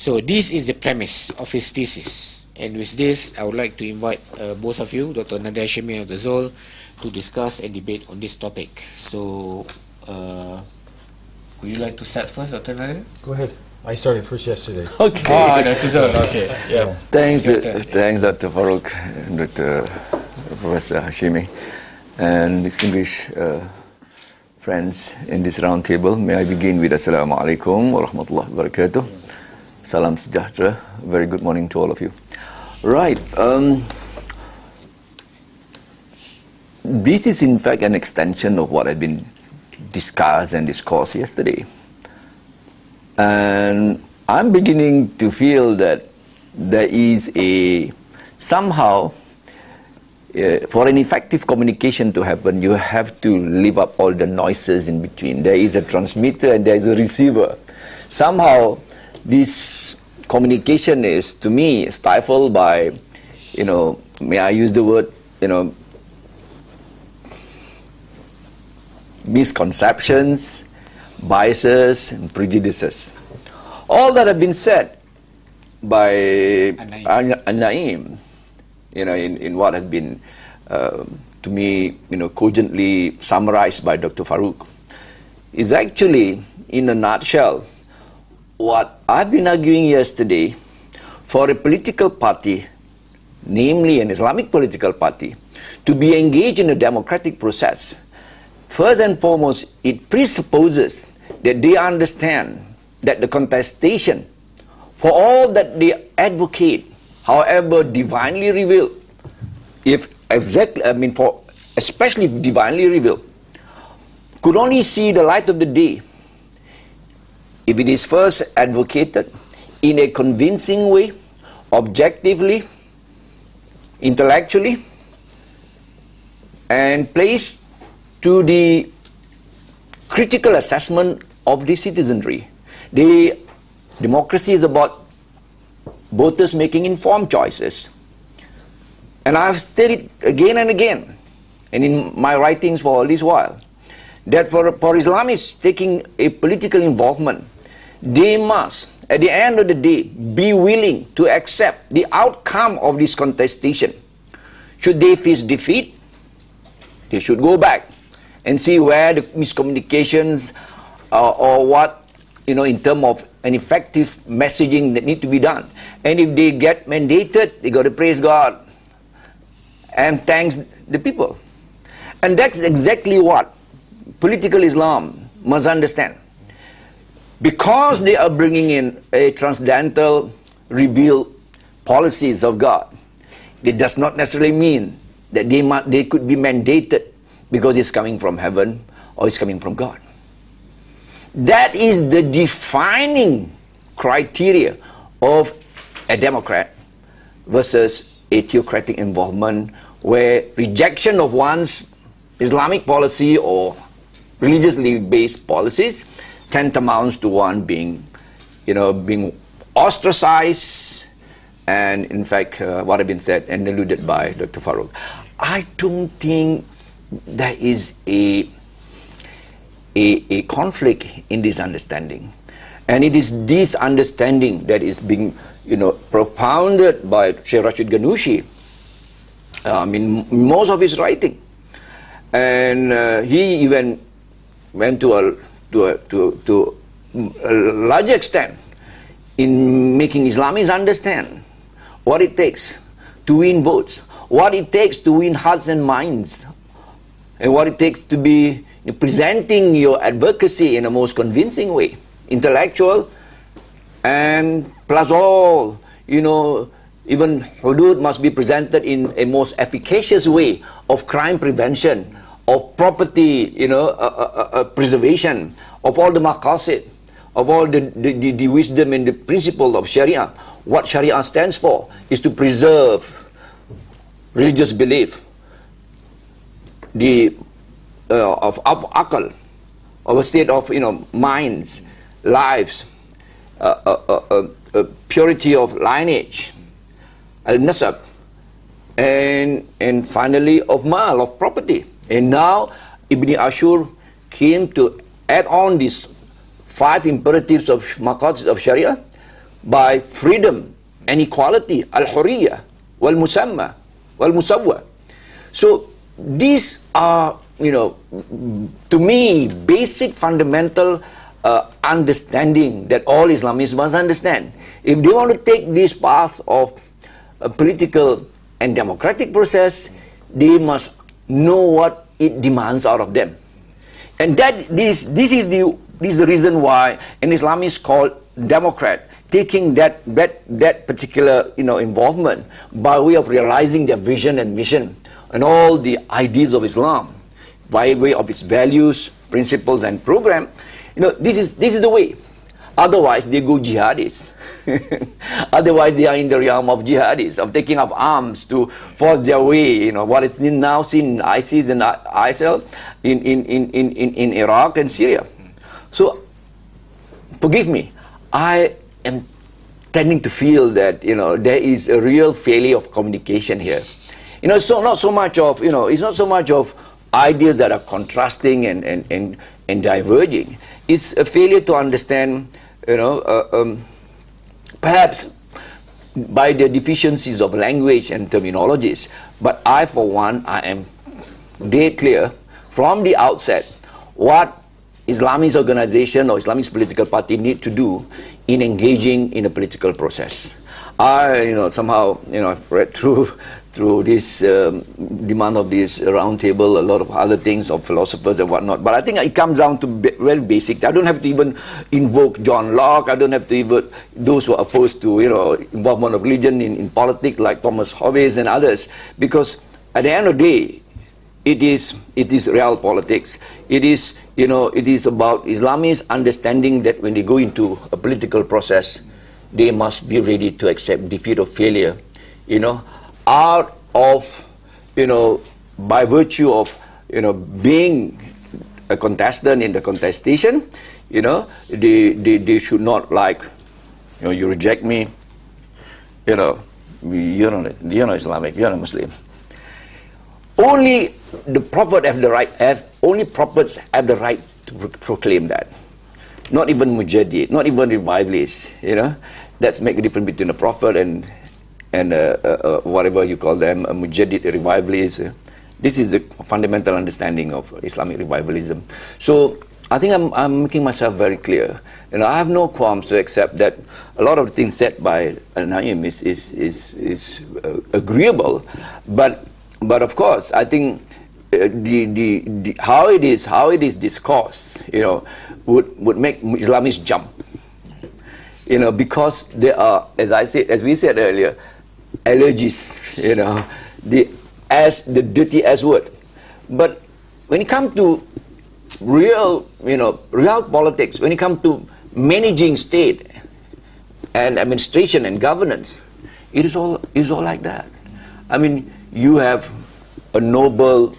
So this is the premise of his thesis. And with this, I would like to invite both of you, Dr. Nadia Hashimi and Dr. Zol, to discuss and debate on this topic. So, would you like to start first, Dr. Nadia? Go ahead. I started first yesterday. Okay. Oh, Dr. Zol, okay. Yeah. Thanks, Dr. Farouk, Dr. Professor Hashimi, and distinguished friends in this round table. May I begin with Assalamu alaikum wa rahmatullahi wa barakatuh. Salam sejahtera. Very good morning to all of you. Right. This is in fact an extension of what had been discussed and discussed yesterday. And I'm beginning to feel that there is a somehow for an effective communication to happen, you have to leave up all the noises in between. There is a transmitter and there is a receiver. Somehow this communication is, to me, stifled by, may I use the word, misconceptions, biases, and prejudices. All that have been said by An-Naim, in what has been, to me, cogently summarized by Dr. Farouk, is actually, in a nutshell, what I've been arguing yesterday for a political party, namely an Islamic political party, to be engaged in a democratic process. First and foremost, it presupposes that they understand that the contestation, for all that they advocate, however divinely revealed, especially divinely revealed, could only see the light of the day if it is first advocated in a convincing way, objectively, intellectually, and placed to the critical assessment of the citizenry. The democracy is about voters making informed choices. And I've said it again and again, and in my writings for all this while, that for Islamists taking a political involvement, they must, at the end of the day, be willing to accept the outcome of this contestation. Should they face defeat, they should go back and see where the miscommunications or what, in terms of an effective messaging that need to be done. And if they get mandated, they got to praise God and thanks the people. And that's exactly what political Islam must understand. Because they are bringing in a transcendental, revealed policies of God, it does not necessarily mean that they could be mandated because it's coming from heaven or it's coming from God. That is the defining criteria of a democrat versus a theocratic involvement, where rejection of one's Islamic policy or religiously based policies tantamounts to one being ostracized, and in fact, what had been said and alluded by Dr. Farouk. I don't think there is a conflict in this understanding. And it is this understanding that is being, propounded by Sheikh Rashid Ghanouchi in most of his writing. And he even went to a large extent in making Islamists understand what it takes to win votes, what it takes to win hearts and minds, and what it takes to be presenting your advocacy in a most convincing way, intellectual, and plus all, even hudud must be presented in a most efficacious way of crime prevention, of property, preservation, of all the maqasid, of all the wisdom and the principle of Sharia. What Sharia stands for is to preserve religious belief, of aql, of a state of minds, lives, purity of lineage, al-nasab, and finally of mal, of property. And now Ibn Ashur came to add on these 5 imperatives of maqasid of Sharia by freedom and equality, al-huriyah, wal-musamma, wal-musawwa. So these are, to me, basic fundamental understanding that all Islamists must understand. If they want to take this path of a political and democratic process, they must know what it demands out of them. And this is the reason why an Islamist called Democrat, taking that particular involvement by way of realizing their vision and mission and all the ideas of Islam by way of its values, principles and program, this is the way. Otherwise they go jihadis. Otherwise they are in the realm of jihadis, of taking up arms to force their way, what is now seen ISIS and ISIL in Iraq and Syria. So forgive me, I am tending to feel that there is a real failure of communication here. It's not so much of it's not so much of ideas that are contrasting and diverging. It's a failure to understand, perhaps by the deficiencies of language and terminologies. But I, for one, I am dead clear from the outset what Islamist organization or Islamist political party need to do in engaging in a political process. I, somehow, I've read through this demand of this roundtable, a lot of other things of philosophers and whatnot. But I think it comes down to very basic. I don't have to even invoke John Locke. I don't have to even those who are opposed to involvement of religion in politics like Thomas Hobbes and others. Because at the end of the day, it is real politics. It is it is about Islamists understanding that when they go into a political process, they must be ready to accept defeat or failure. Out of, by virtue of, being a contestant in the contestation, they should not like, you reject me, you're not Islamic, you're not Muslim. Only the prophet only prophets have the right to proclaim that. Not even mujaddid, not even revivalists, That's make a difference between a prophet and whatever you call them, a mujaddid, a revivalist. This is the fundamental understanding of Islamic revivalism. So I think I'm making myself very clear. I have no qualms to accept that a lot of the things said by Naim is agreeable, but of course I think the how it is discourse, would make Islamists jump. Because they are, as we said earlier, allergies, the dirty S word. But when it comes to real politics, when it comes to managing state and administration and governance, it is all like that. I mean, you have a noble,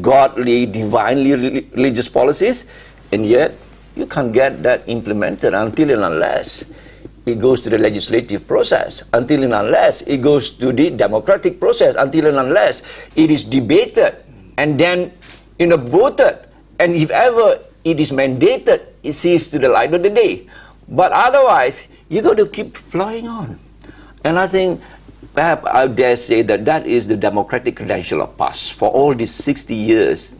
godly, divinely religious policies, and yet you can't get that implemented until and unless it goes to the legislative process, until and unless it goes to the democratic process, until and unless it is debated and then voted, and if ever it is mandated, it sees to the light of the day. But otherwise, you got to keep flowing on. And I think, perhaps I dare say that is the democratic credential of PAS. For all these 60 years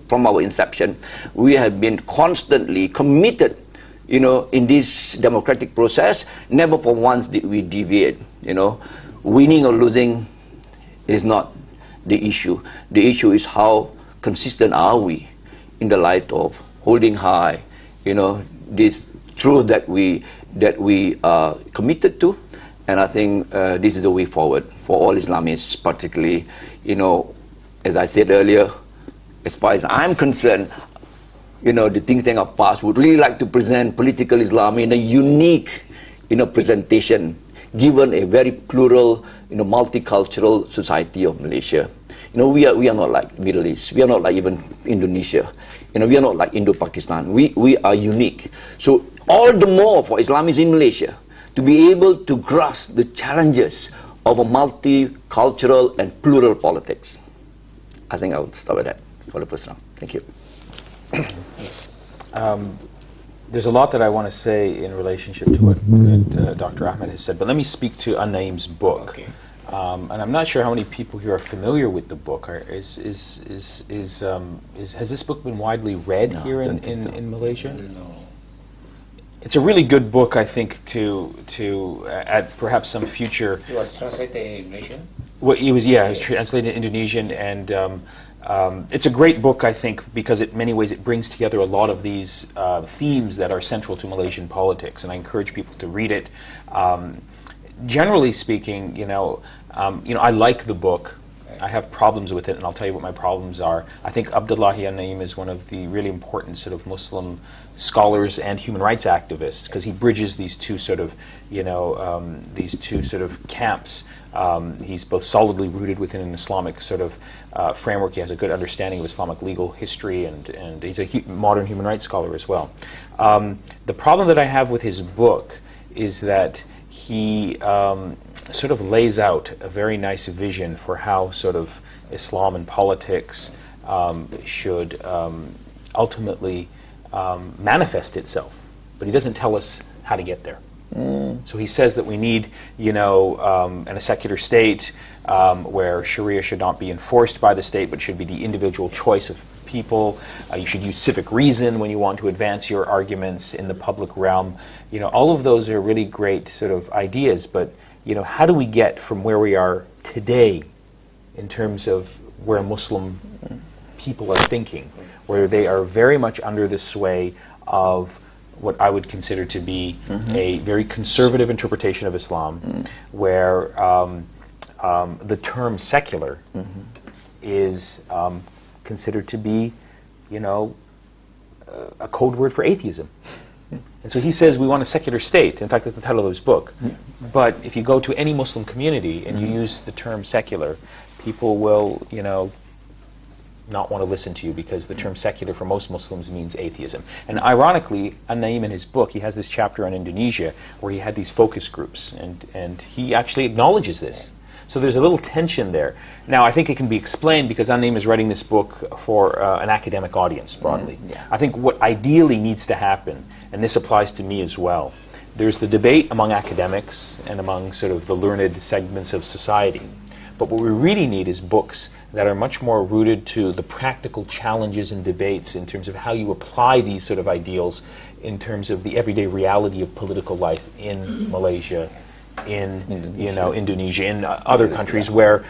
from our inception, we have been constantly committed in this democratic process. Never for once did we deviate. Winning or losing is not the issue. The issue is how consistent are we in the light of holding high, this truth that we are committed to. And I think this is the way forward for all Islamists, particularly, as I said earlier, as far as I'm concerned, the think tank of PAS would really like to present political Islam in a unique, presentation, given a very plural, multicultural society of Malaysia. We are not like Middle East. We are not like even Indonesia. We are not like Indo-Pakistan. We are unique. So all the more for Islamists in Malaysia to be able to grasp the challenges of a multicultural and plural politics. I think I will stop at that for the first round. Thank you. Yes. There's a lot that I want to say in relationship to what Dr. Ahmed has said, but let me speak to An-Naeem's book. Okay. And I'm not sure how many people here are familiar with the book. Has this book been widely read here in Malaysia? No. It's a really good book, I think, to at perhaps some future. It was translated in Indonesian? Well, it was, yeah, Yes. it's translated in Indonesian, and it's a great book, I think, because in many ways it brings together a lot of these themes that are central to Malaysian politics, and I encourage people to read it. Generally speaking, I like the book. I have problems with it, and I'll tell you what my problems are. I think Abdullahi An-Naeem is one of the really important sort of Muslim scholars and human rights activists, because he bridges these two sort of, camps. He's both solidly rooted within an Islamic sort of framework. He has a good understanding of Islamic legal history, and he's a modern human rights scholar as well. The problem that I have with his book is that he sort of lays out a very nice vision for how sort of Islam and politics should ultimately manifest itself, but he doesn't tell us how to get there. So he says that we need, a secular state where Sharia should not be enforced by the state, but should be the individual choice of people. You should use civic reason when you want to advance your arguments in the public realm. All of those are really great sort of ideas, but how do we get from where we are today in terms of where Muslim people are thinking, where they are very much under the sway of what I would consider to be a very conservative interpretation of Islam, where the term secular is considered to be, a code word for atheism. And so he says we want a secular state. In fact, that's the title of his book. But if you go to any Muslim community and you use the term secular, people will, not want to listen to you, because the term secular for most Muslims means atheism. And ironically, An-Naeem in his book, he has this chapter on Indonesia where he had these focus groups, and he actually acknowledges this. So there's a little tension there. Now, I think it can be explained because An-Naeem is writing this book for an academic audience, broadly. I think what ideally needs to happen, and this applies to me as well, there's the debate among academics and among sort of the learned segments of society. But what we really need is books that are much more rooted to the practical challenges and debates in terms of how you apply these sort of ideals in terms of the everyday reality of political life in Malaysia, in Indonesia, in other countries where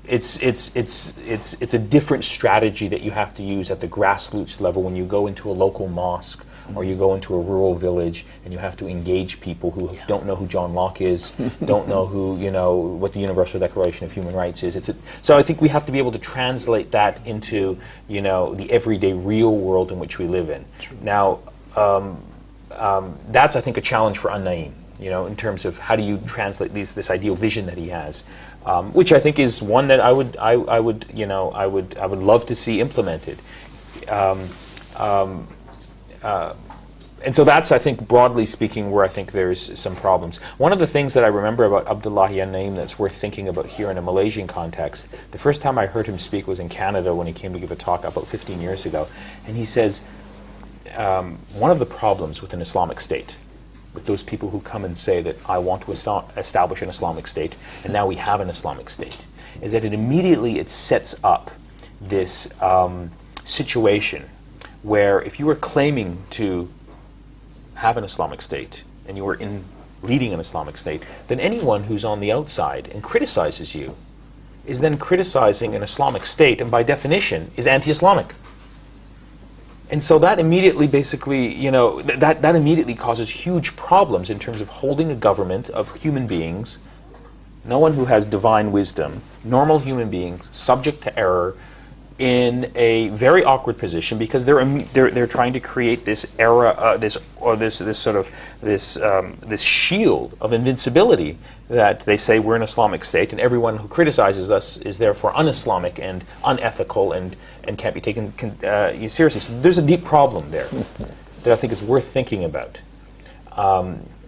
it's a different strategy that you have to use at the grassroots level when you go into a local mosque or you go into a rural village and you have to engage people who don't know who John Locke is, don't know who what the Universal Declaration of Human Rights is. So I think we have to be able to translate that into the everyday real world in which we live in. True. Now that's, I think, a challenge for An-Naeem. In terms of how do you translate this ideal vision that he has, which I think is one that I would love to see implemented. And so that's, I think, broadly speaking, where I think there's some problems. One of the things that I remember about Abdullahi An-Naeem that's worth thinking about here in a Malaysian context, the first time I heard him speak was in Canada when he came to give a talk about 15 years ago, and he says one of the problems with an Islamic state, with those people who come and say that I want to establish an Islamic state, and now we have an Islamic state, is that it sets up this situation where if you were claiming to have an Islamic state and you were leading an Islamic state, then anyone who's on the outside and criticizes you is then criticizing an Islamic state, and by definition is anti-Islamic. And so that immediately basically, that immediately causes huge problems in terms of holding a government of human beings, no one who has divine wisdom, normal human beings, subject to error, in a very awkward position, because they're trying to create this this shield of invincibility that they say we're an Islamic state, and everyone who criticizes us is therefore un-Islamic and unethical and can't be taken seriously. So there's a deep problem there that I think is worth thinking about.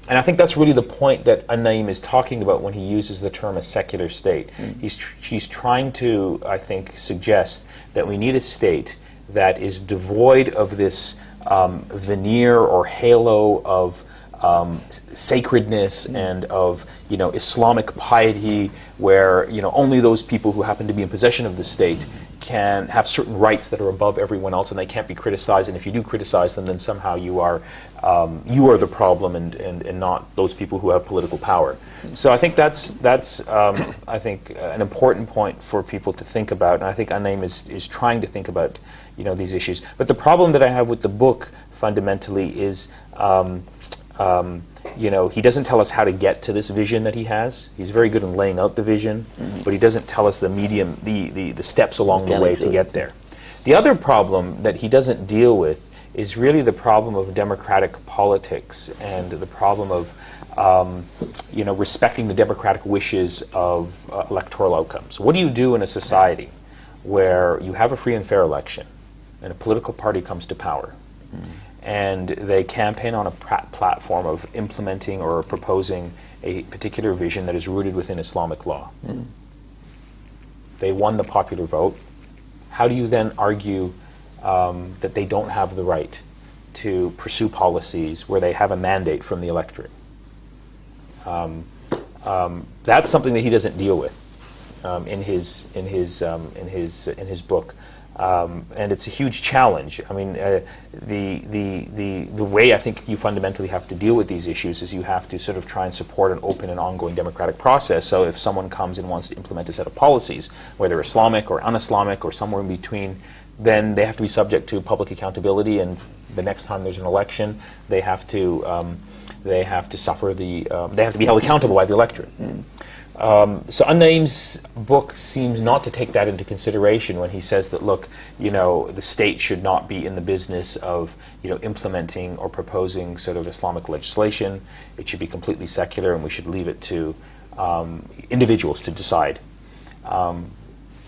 And I think that's really the point that An-Naeem is talking about when he uses the term a secular state. He's trying to, I think, suggest that we need a state that is devoid of this veneer or halo of sacredness and of Islamic piety, where only those people who happen to be in possession of the state can have certain rights that are above everyone else, and they can't be criticized. And if you do criticize them, then somehow you are the problem, and not those people who have political power. So I think that's I think an important point for people to think about, and I think Anaim is trying to think about these issues. But the problem that I have with the book fundamentally is he doesn't tell us how to get to this vision that he has. He's very good in laying out the vision, but he doesn't tell us the steps along the way to get there. The other problem that he doesn't deal with is really the problem of democratic politics and the problem of respecting the democratic wishes of electoral outcomes. What do you do in a society where you have a free and fair election and a political party comes to power? And they campaign on a platform of implementing or proposing a particular vision that is rooted within Islamic law. They won the popular vote. How do you then argue that they don't have the right to pursue policies where they have a mandate from the electorate? That's something that he doesn't deal with in his book. And it's a huge challenge. I mean, the way I think you fundamentally have to deal with these issues is you have to sort of try and support an open and ongoing democratic process. So if someone comes and wants to implement a set of policies, whether Islamic or un-Islamic or somewhere in between, then they have to be subject to public accountability. And the next time there's an election, they have to suffer they have to be held accountable by the electorate. So Anaim's book seems not to take that into consideration when he says that, look, the state should not be in the business of, implementing or proposing sort of Islamic legislation. It should be completely secular, and we should leave it to individuals to decide.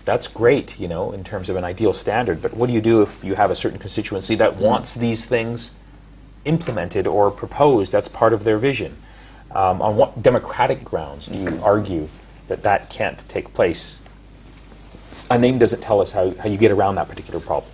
That's great, in terms of an ideal standard, but what do you do if you have a certain constituency that wants these things implemented or proposed? That's part of their vision. On what democratic grounds do you argue that can't take place? Anaim doesn't tell us how you get around that particular problem.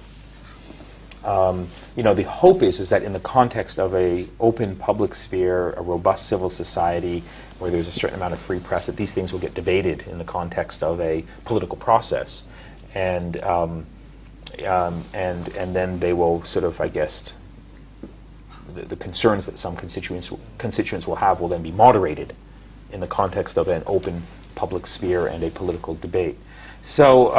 The hope is that in the context of a open public sphere, a robust civil society, where there's a certain amount of free press, that these things will get debated in the context of a political process, and then they will sort of, I guess, the concerns that some constituents will have will then be moderated in the context of an open public sphere and a political debate. So,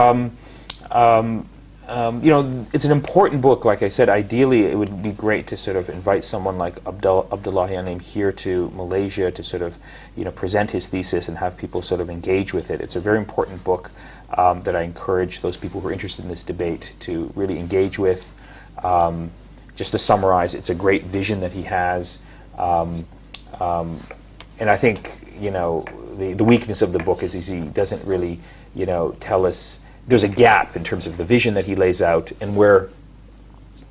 it's an important book. Like I said, ideally it would be great to sort of invite someone like Abdullahi Anaim here to Malaysia to sort of, present his thesis and have people sort of engage with it. It's a very important book that I encourage those people who are interested in this debate to really engage with. Just to summarize, it's a great vision that he has, and I think the weakness of the book is he doesn't really tell us. There's a gap in terms of the vision that he lays out and where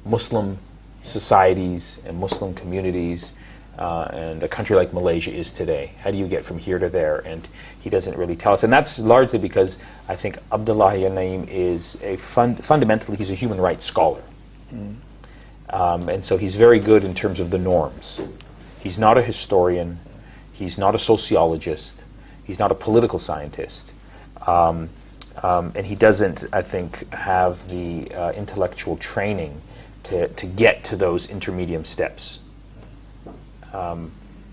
Muslim societies and Muslim communities and a country like Malaysia is today. How do you get from here to there? And he doesn't really tell us, and that's largely because I think Abdullahi Anaim is fundamentally he's a human rights scholar. And so he's very good in terms of the norms. He's not a historian. He's not a sociologist. He's not a political scientist. And he doesn't, I think, have the intellectual training to get to those intermediate steps,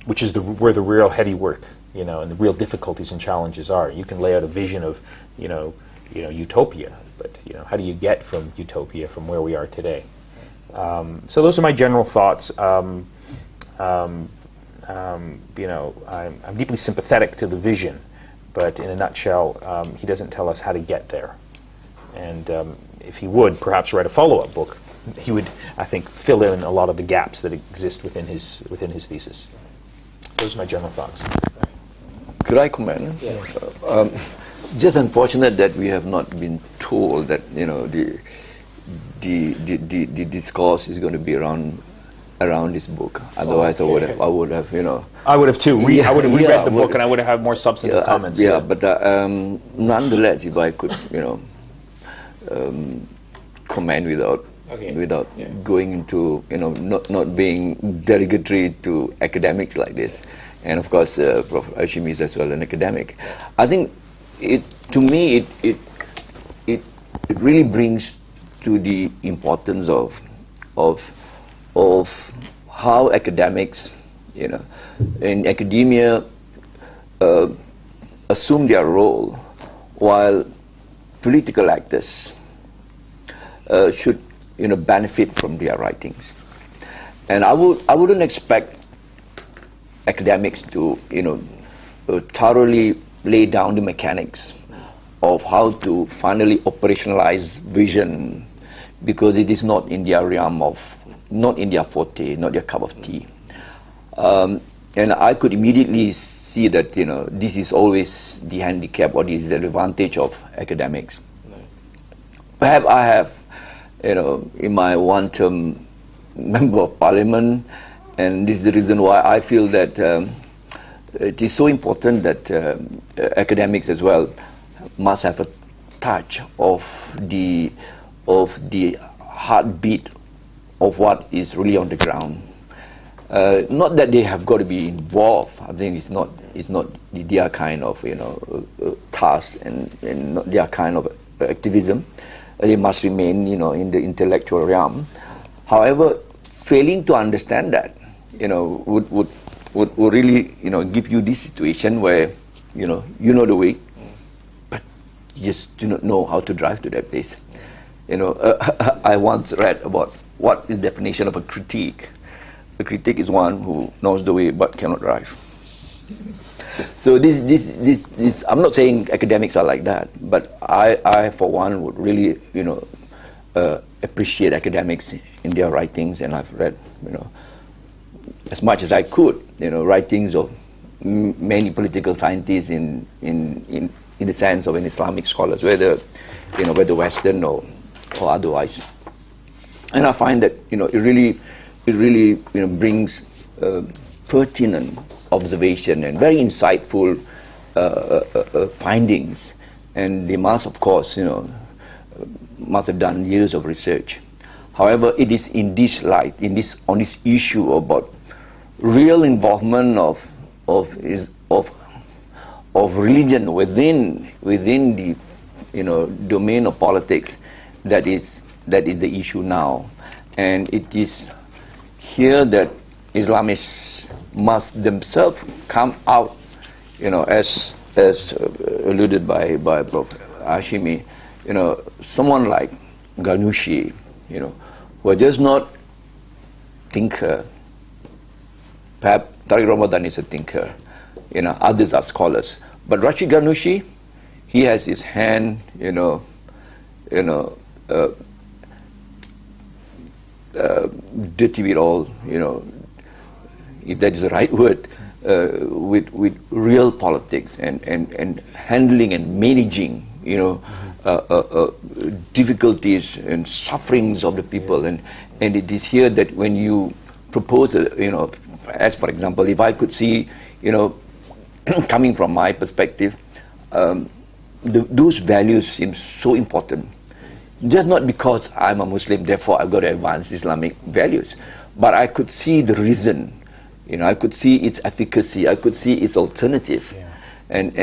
which is where the real heavy work, and the real difficulties and challenges are. You can lay out a vision of, utopia, but how do you get from utopia from where we are today? So those are my general thoughts. I'm deeply sympathetic to the vision, but in a nutshell, he doesn't tell us how to get there. And if he would perhaps write a follow-up book, he would, I think, fill in a lot of the gaps that exist within his thesis. So those are my general thoughts. Could I comment? Yeah. It's just unfortunate that we have not been told that the discourse is going to be around this book. Otherwise, I would have. I would have too. I would have reread the book, and I would have had more substantive comments. But nonetheless, if I could, comment without Okay. without going into, not being derogatory to academics like this. And of course, Prof. Hashimi is as well an academic. I think to me, it really brings to the importance of how academics, in academia, assume their role, while political actors should benefit from their writings. And I wouldn't expect academics to thoroughly lay down the mechanics of how to finally operationalize vision, because it is not in their realm not in their forte, not their cup of tea. And I could immediately see that this is always the handicap or the disadvantage of academics. Perhaps I have, in my one-term member of parliament, and this is the reason why I feel that it is so important that academics as well must have a touch of the heartbeat of what is really on the ground. Not that they have got to be involved. I think it's not their kind of task and not their kind of activism. They must remain in the intellectual realm. However, failing to understand that would really give you this situation where you know the way, but you just do not know how to drive to that place. I once read about what is the definition of a critique. A critic is one who knows the way but cannot drive. So this I'm not saying academics are like that, but I for one would really appreciate academics in their writings, and I've read as much as I could writings of many political scientists in the sense of an Islamic scholars, whether Western or otherwise. And I find that it really brings pertinent observation and very insightful findings, and they must, of course, must have done years of research. However, it is in this light, on this issue about real involvement of religion within the domain of politics that is the issue now, and it is here that Islamists must themselves come out, as alluded by Prof. Hashimi, someone like Ghanouchi, who are just not thinker. Perhaps Tariq Ramadan is a thinker, others are scholars. But Rashid Ghanouchi, he has his hand, dirty with all, if that is the right word, with real politics and handling and managing, difficulties and sufferings of the people. And it is here that when you propose, as for example, if I could see, coming from my perspective, those values seem so important. Just not because I'm a Muslim, therefore I've got to advance Islamic values, but I could see the reason, I could see its efficacy, I could see its alternative, and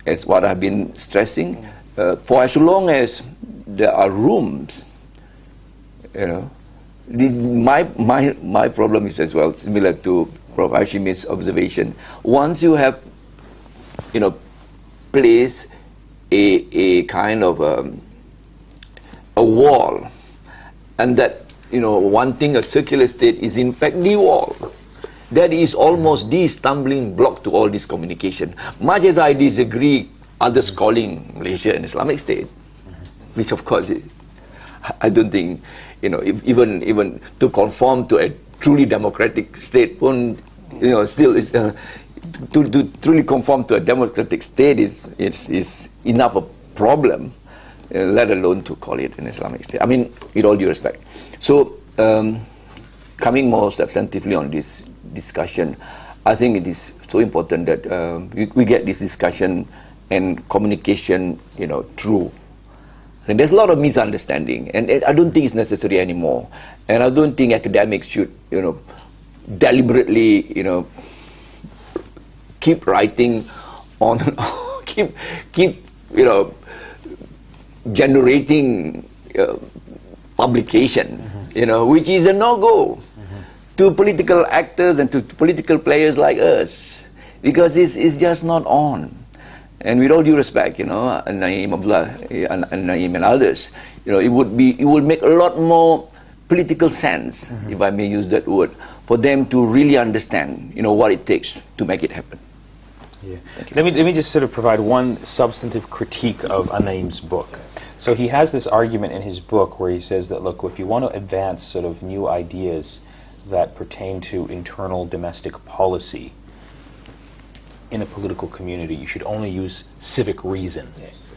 as what I've been stressing, for as long as there are rooms, my problem is as well similar to Prof. Hashimi's observation. Once you have, placed a kind of a wall, and that one thing, a secular state is in fact the wall. That is almost the stumbling block to all this communication. Much as I disagree others calling Malaysia an Islamic state, which of course I don't think even to conform to a truly democratic state, still to truly conform to a democratic state is enough a problem, let alone to call it an Islamic state. I mean, with all due respect. So, coming more substantively on this discussion, I think it is so important that we get this discussion and communication, through And there's a lot of misunderstanding, and I don't think it's necessary anymore. And I don't think academics should, deliberately, keep writing on, keep, generating publication, which is a no-go to political actors and to political players like us, because it's just not on. And with all due respect, Naeem Abdullah and Naeem and others, it would make a lot more political sense, if I may use that word, for them to really understand, what it takes to make it happen. Yeah. Let me just sort of provide one substantive critique of Naeem's book. So he has this argument in his book where he says that, look, if you want to advance sort of new ideas that pertain to internal domestic policy in a political community, you should only use civic reason. Yes.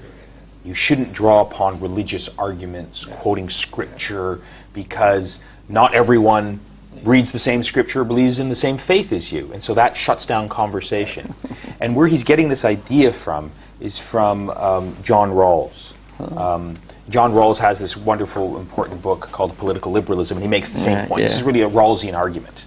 You shouldn't draw upon religious arguments, quoting scripture, because not everyone reads the same scripture, believes in the same faith as you, and so that shuts down conversation. And where he's getting this idea from is from John Rawls. John Rawls has this wonderful, important book called Political Liberalism, and he makes the same point. This is really a Rawlsian argument,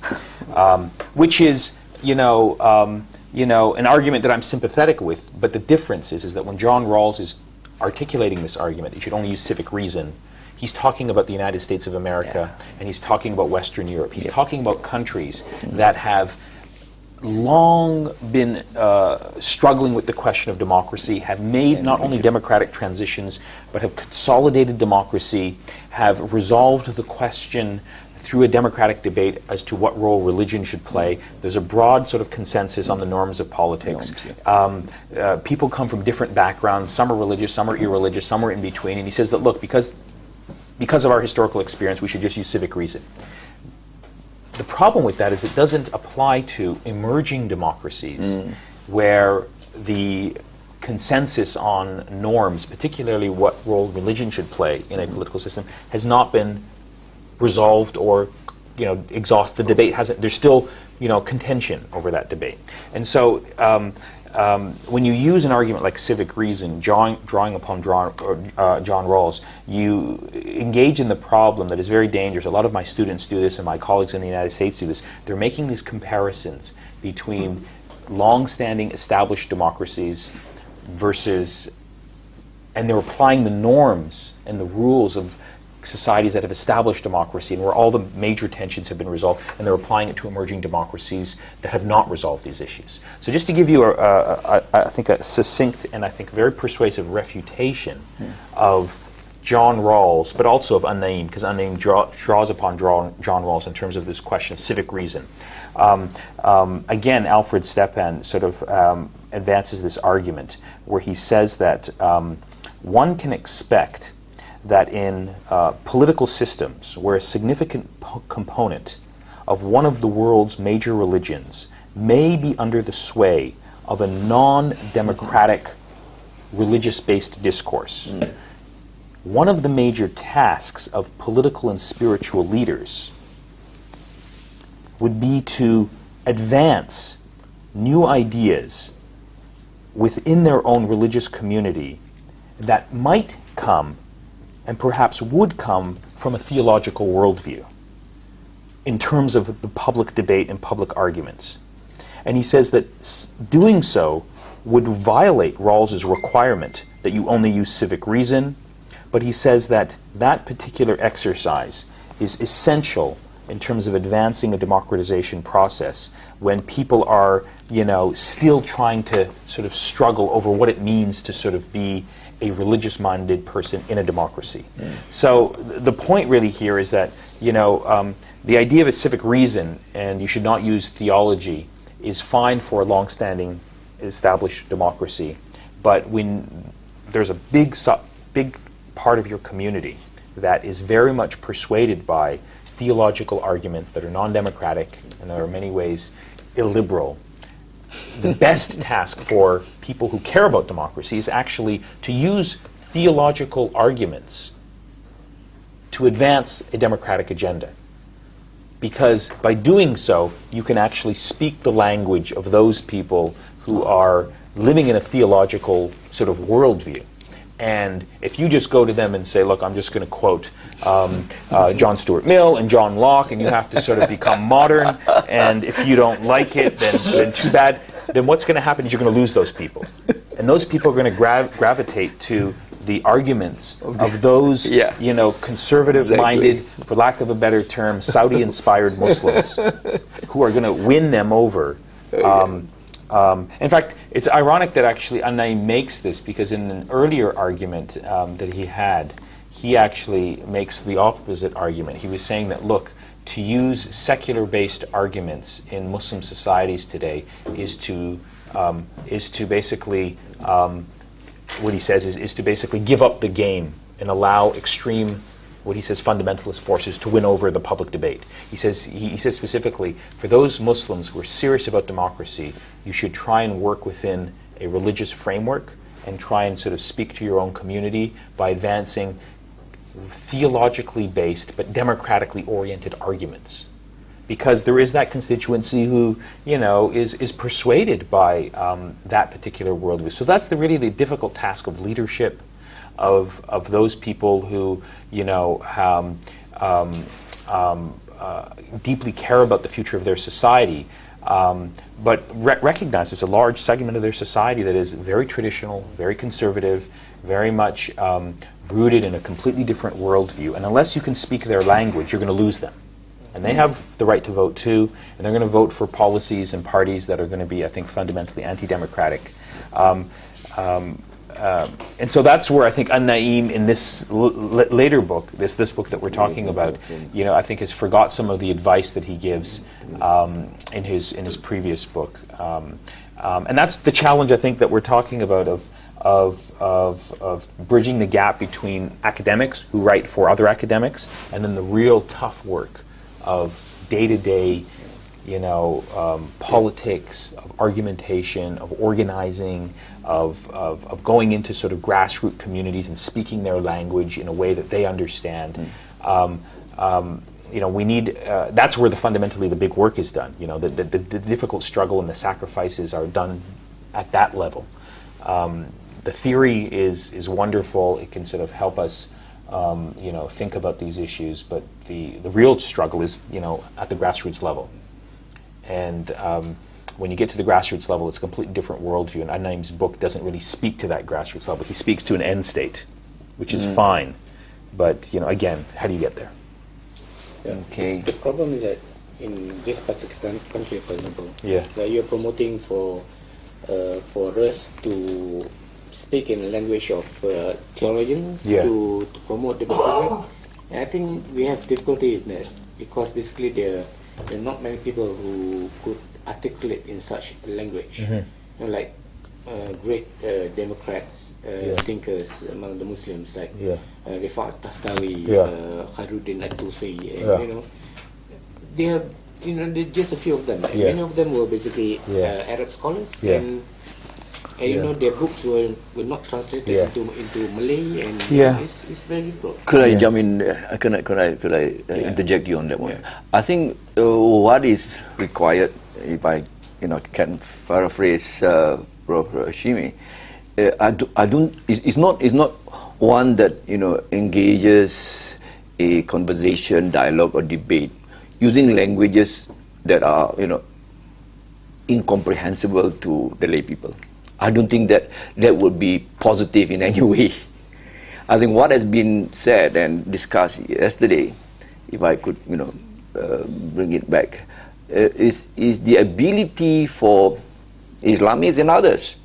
which is, an argument that I'm sympathetic with, but the difference is that when John Rawls is articulating this argument, you should only use civic reason, he's talking about the United States of America, and he's talking about Western Europe. He's talking about countries that have long been struggling with the question of democracy, have made not only democratic transitions, but have consolidated democracy, have resolved the question through a democratic debate as to what role religion should play. There's a broad sort of consensus on the norms of politics. People come from different backgrounds. Some are religious, some are irreligious, some are in between. And he says that, look, because of our historical experience, we should just use civic reason. The problem with that is it doesn't apply to emerging democracies where the consensus on norms, particularly what role religion should play in a political system, has not been resolved or exhaust. The debate hasn't. There's still contention over that debate. And so when you use an argument like civic reason, drawing upon John Rawls, you engage in the problem that is very dangerous. A lot of my students do this, and my colleagues in the United States do this. They're making these comparisons between long-standing established democracies and they're applying the norms and the rules of societies that have established democracy and where all the major tensions have been resolved, and they're applying it to emerging democracies that have not resolved these issues. So just to give you, I think, a succinct and I think very persuasive refutation of John Rawls, but also of Naeem, because Naeem draws upon John Rawls in terms of this question of civic reason. Again, Alfred Stepan sort of advances this argument where he says that one can expect that in political systems where a significant component of one of the world's major religions may be under the sway of a non-democratic religious-based discourse, one of the major tasks of political and spiritual leaders would be to advance new ideas within their own religious community that might come and perhaps would come from a theological worldview in terms of the public debate and public arguments. And he says that doing so would violate Rawls's requirement that you only use civic reason, but he says that that particular exercise is essential in terms of advancing a democratization process when people are, still trying to sort of struggle over what it means to sort of be a religious-minded person in a democracy. So the point really here is that, the idea of a civic reason, and you should not use theology, is fine for a long-standing established democracy. But when there's a big part of your community that is very much persuaded by theological arguments that are non-democratic and that are in many ways illiberal, the best task for people who care about democracy is actually to use theological arguments to advance a democratic agenda. Because by doing so, you can actually speak the language of those people who are living in a theological sort of worldview. And if you just go to them and say, look, I'm just going to quote John Stuart Mill and John Locke, and you have to sort of become modern, and if you don't like it, then too bad, then what's going to happen is you're going to lose those people. And those people are going to gravitate to the arguments of those, you know, conservative-minded, for lack of a better term, Saudi-inspired Muslims who are going to win them over. In fact, it's ironic that actually An-Naim makes this, because in an earlier argument that he actually makes the opposite argument. He was saying that, look, to use secular-based arguments in Muslim societies today is to basically, what he says is to basically give up the game and allow extreme, what he says, fundamentalist forces to win over the public debate. He says specifically, for those Muslims who are serious about democracy, you should try and work within a religious framework and try and sort of speak to your own community by advancing theologically based but democratically oriented arguments. Because there is that constituency who, you know, is persuaded by that particular worldview. So that's really the difficult task of leadership, of those people who, you know, deeply care about the future of their society, but recognize there's a large segment of their society that is very traditional, very conservative, very much rooted in a completely different worldview. And unless you can speak their language, you're going to lose them. And they have the right to vote too, and they're going to vote for policies and parties that are going to be, I think, fundamentally anti-democratic. And so that's where I think An-Naim in this later book, this book that we're talking about, you know, I think has forgot some of the advice that he gives in his previous book. And that's the challenge, I think, that we're talking about of bridging the gap between academics who write for other academics and then the real tough work of day-to-day, you know, politics, of argumentation, of organizing, of going into sort of grassroots communities and speaking their language in a way that they understand. You know, we need, that's where fundamentally the big work is done. You know, the difficult struggle and the sacrifices are done at that level. The theory is wonderful. It can sort of help us you know, think about these issues, but the real struggle is, you know, at the grassroots level. And when you get to the grassroots level, it's a completely different worldview, and An-Naim's book doesn't really speak to that grassroots level. He speaks to an end state, which is fine, but, you know, again, how do you get there? Yeah. Okay. The problem is that in this particular country, for example, that you're promoting for us to speak in the language of theologians to promote democracy. And I think we have difficulty in that because basically there are not many people who could articulate in such a language. You know, like great Democrats, thinkers among the Muslims, like Rifat Tahtawi, Khairuddin At-Tusi, and you know, they have, you know, just a few of them. Many of them were basically Arab scholars, and you know, their books were not translated into Malay, and it's very difficult. Could I jump in? Could I interject you on that one? I think what is required, if I can paraphrase Prof. Hashimi, it's not one that engages a conversation, dialogue, or debate using languages that are incomprehensible to the lay people. I don't think that would be positive in any way. I think what has been said and discussed yesterday, if I could bring it back, is the ability for Islamists and others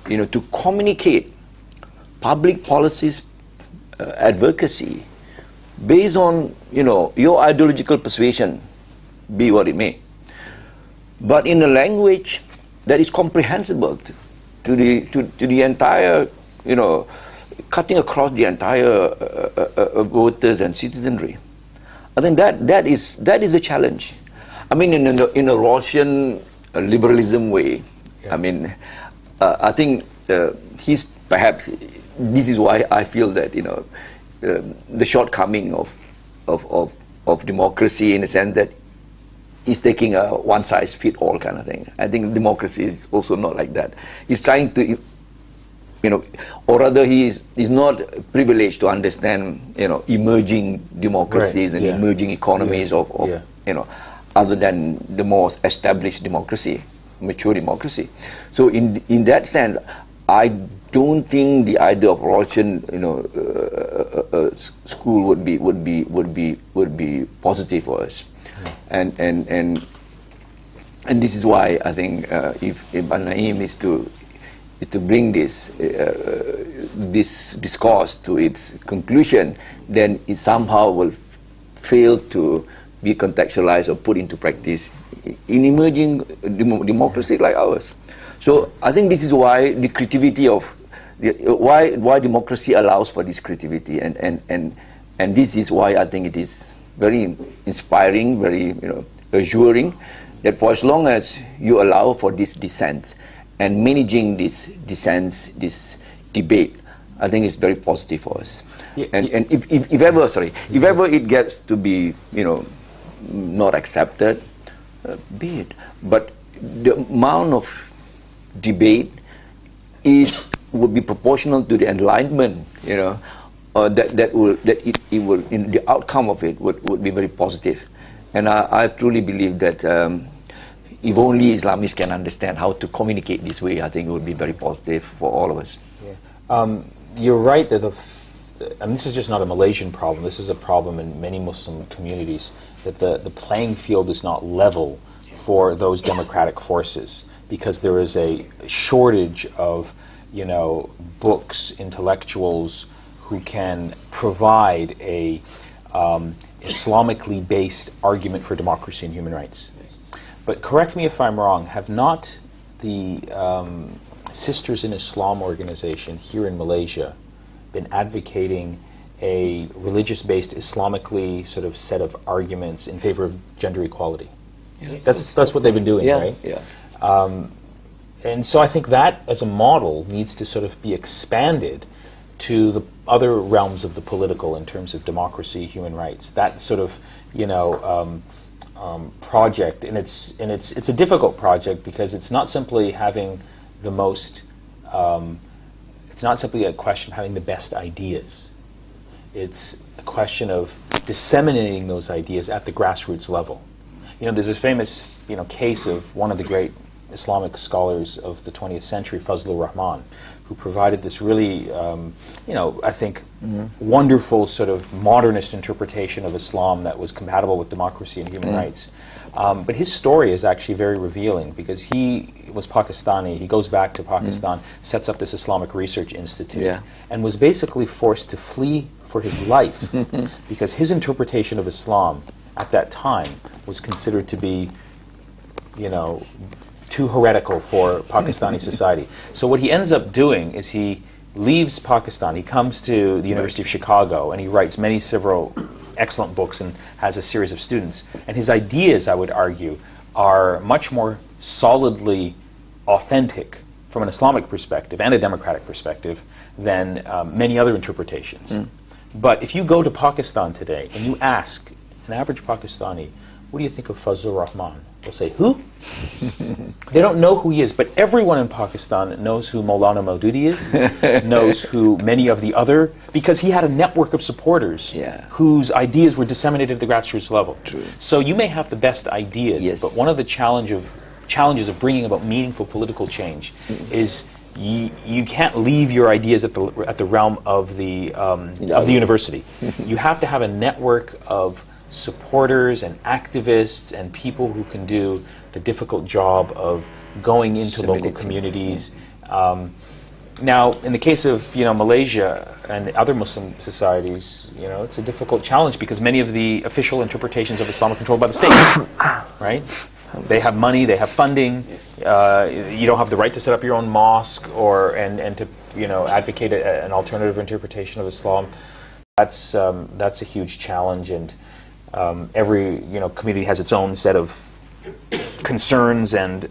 to communicate public policies advocacy based on your ideological persuasion, be what it may, but in a language that is comprehensible to the entire, cutting across the entire voters and citizenry. I think that is a challenge. I mean, in a Rawlsian liberalism way. I mean, I think he's perhaps, this is why I feel that the shortcoming of democracy, in the sense that he's taking a one-size-fit-all kind of thing. I think democracy is also not like that. He's trying to or rather he is not privileged to understand, emerging democracies and emerging economies of other than the more established democracy, mature democracy. So in that sense, I don't think the idea of Russian, school would be positive for us, and this is why I think if Naim is to bring this discourse to its conclusion, then it somehow will fail to be contextualized or put into practice in emerging democracy like ours. So I think this is why the creativity of why democracy allows for this creativity, and this is why I think it is very inspiring, very assuring, that for as long as you allow for this dissent and managing this dissent, this debate, I think it's very positive for us. Yeah. And if ever it gets to be not accepted, be it. But the amount of debate would be proportional to the enlightenment, that will in the outcome of it would be very positive. And I truly believe that if only Islamists can understand how to communicate this way, I think it would be very positive for all of us. Yeah. You're right that this is just not a Malaysian problem. This is a problem in many Muslim communities, that the playing field is not level for those democratic forces, because there is a shortage of books, intellectuals who can provide a Islamically based argument for democracy and human rights. But correct me if I'm wrong, have not the Sisters in Islam organization here in Malaysia been advocating a religious-based Islamically sort of set of arguments in favor of gender equality? Yes. That's what they've been doing, yes. Right? Yeah. And so I think that as a model needs to sort of be expanded to the other realms of the political in terms of democracy, human rights. That sort of project, and it's a difficult project because it's not simply having the most. It's not simply a question of having the best ideas. It's a question of disseminating those ideas at the grassroots level. There's a famous case of one of the great Islamic scholars of the 20th century, Fazlur Rahman, who provided this really, I think, wonderful sort of modernist interpretation of Islam that was compatible with democracy and human rights. But his story is actually very revealing, because he was Pakistani, he goes back to Pakistan, sets up this Islamic Research Institute, and was basically forced to flee for his life because his interpretation of Islam at that time was considered to be, too heretical for Pakistani society. So what he ends up doing is he leaves Pakistan, he comes to the University of Chicago, and he writes several excellent books and has a series of students. And his ideas, I would argue, are much more solidly authentic from an Islamic perspective and a democratic perspective than many other interpretations. But if you go to Pakistan today and you ask an average Pakistani, what do you think of Fazlur Rahman? They'll say, who? They don't know who he is, but everyone in Pakistan knows who Maulana Maududi is, knows who many of the other, because he had a network of supporters whose ideas were disseminated at the grassroots level. True. So you may have the best ideas, but one of the challenges of bringing about meaningful political change is you can't leave your ideas at the realm of the university. You have to have a network of supporters and activists and people who can do the difficult job of going into local communities. Now, in the case of Malaysia and other Muslim societies, it's a difficult challenge because many of the official interpretations of Islam are controlled by the state, right? They have money, they have funding. You don't have the right to set up your own mosque and to advocate an alternative interpretation of Islam. That's a huge challenge, and every community has its own set of concerns and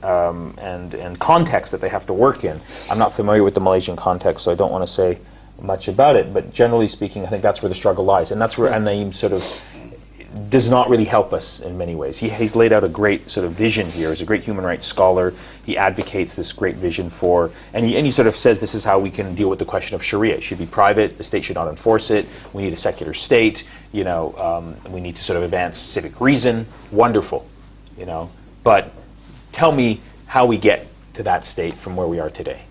context that they have to work in. I'm not familiar with the Malaysian context, so I don't want to say much about it. But generally speaking, I think that's where the struggle lies, and that's where An-Naim sort of does not really help us in many ways. He's laid out a great sort of vision here. He's a great human rights scholar. He advocates this great vision for, and he sort of says this is how we can deal with the question of Sharia. It should be private. The state should not enforce it. We need a secular state. You know, we need to sort of advance civic reason. Wonderful, you know. But tell me how we get to that state from where we are today.